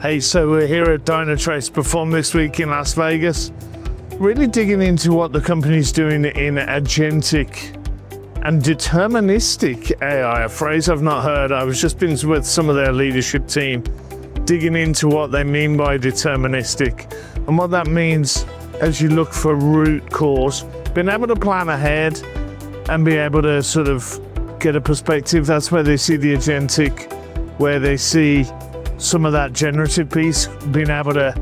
Hey, so we're here at Dynatrace Perform this week in Las Vegas, really digging into what the company's doing in agentic and deterministic AI, a phrase I've not heard. I was just been with some of their leadership team, digging into what they mean by deterministic and what that means as you look for root cause, being able to plan ahead and be able to sort of get a perspective. That's where they see the agentic, where they see some of that generative piece, being able to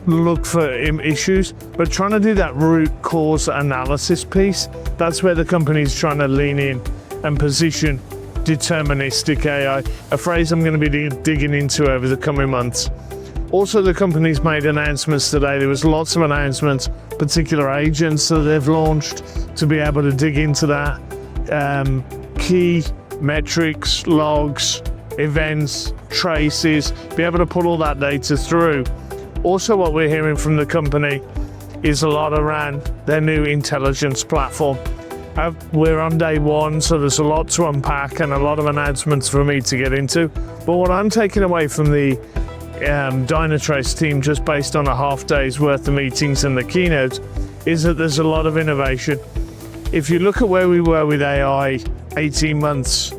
look for issues, but trying to do that root cause analysis piece. That's where the company's trying to lean in and position deterministic AI, a phrase I'm going to be digging into over the coming months. Also, the company's made announcements today. There was lots of announcements, particular agents that they've launched to be able to dig into that. Key metrics, logs, events, traces, be able to pull all that data through. Also, what we're hearing from the company is a lot around their new intelligence platform. We're on day one, so there's a lot to unpack and a lot of announcements for me to get into. But what I'm taking away from the Dynatrace team, just based on a half day's worth of meetings and the keynote, is that there's a lot of innovation. If you look at where we were with AI 18 months,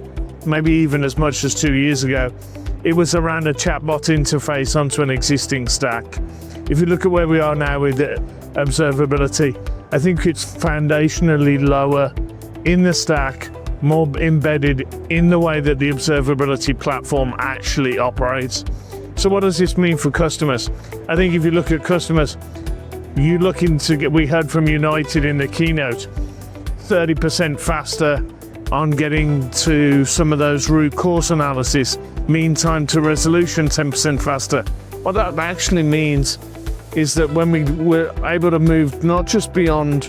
maybe even as much as 2 years ago, it was around a chatbot interface onto an existing stack. If you look at where we are now with observability, I think it's foundationally lower in the stack, more embedded in the way that the observability platform actually operates. So what does this mean for customers? I think if you look at customers, you looking to get, we heard from United in the keynote, 30% faster on getting to some of those root cause analysis, mean time to resolution 10% faster. What that actually means is that when we're able to move not just beyond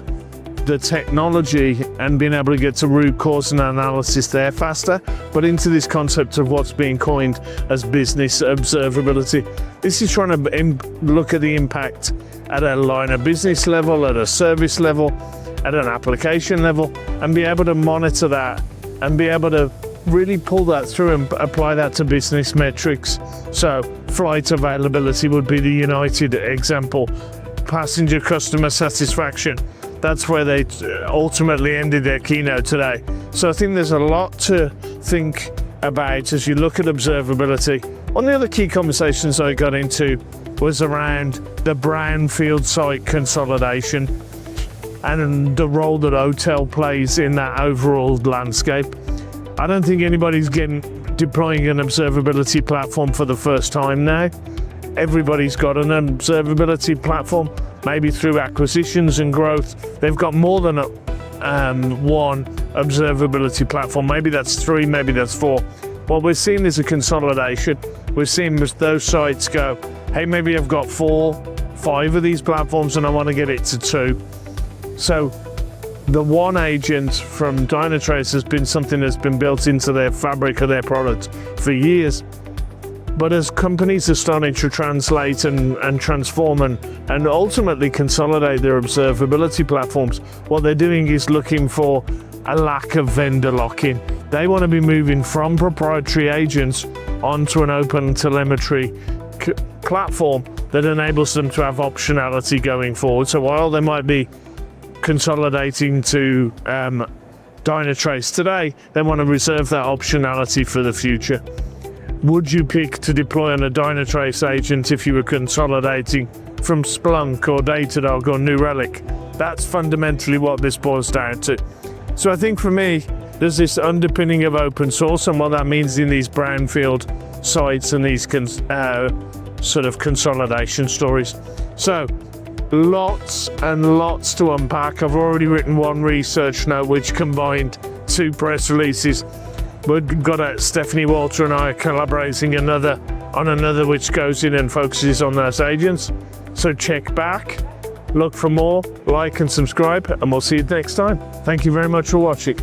the technology and being able to get to root cause and analysis there faster, but into this concept of what's being coined as business observability. This is trying to look at the impact at a line of business level, at a service level, at an application level, and be able to monitor that and be able to really pull that through and apply that to business metrics. So flight availability would be the United example. Passenger customer satisfaction, that's where they ultimately ended their keynote today. So I think there's a lot to think about as you look at observability. One of the other key conversations I got into was around the brownfield site consolidation and the role that OTel plays in that overall landscape. I don't think anybody's deploying an observability platform for the first time now. Everybody's got an observability platform, maybe through acquisitions and growth. They've got more than one observability platform. Maybe that's 3, maybe that's 4. What we're seeing is a consolidation. We're seeing those sites go, hey, maybe I've got 4, 5 of these platforms and I want to get it to 2. So the one agent from Dynatrace has been something that's been built into their fabric of their product for years. But as companies are starting to translate and transform and ultimately consolidate their observability platforms, what they're doing is looking for a lack of vendor lock-in. They want to be moving from proprietary agents onto an OpenTelemetry platform that enables them to have optionality going forward. So while they might be consolidating to Dynatrace today, they want to reserve that optionality for the future. Would you pick to deploy on a Dynatrace agent if you were consolidating from Splunk or Datadog or New Relic? That's fundamentally what this boils down to. So I think for me, there's this underpinning of open source and what that means in these brownfield sites and these sort of consolidation stories. So lots and lots to unpack. I've already written one research note which combined 2 press releases. We've got Stephanie Walter and I are collaborating on another which goes in and focuses on those agents. So check back, look for more, like and subscribe, and we'll see you next time. Thank you very much for watching.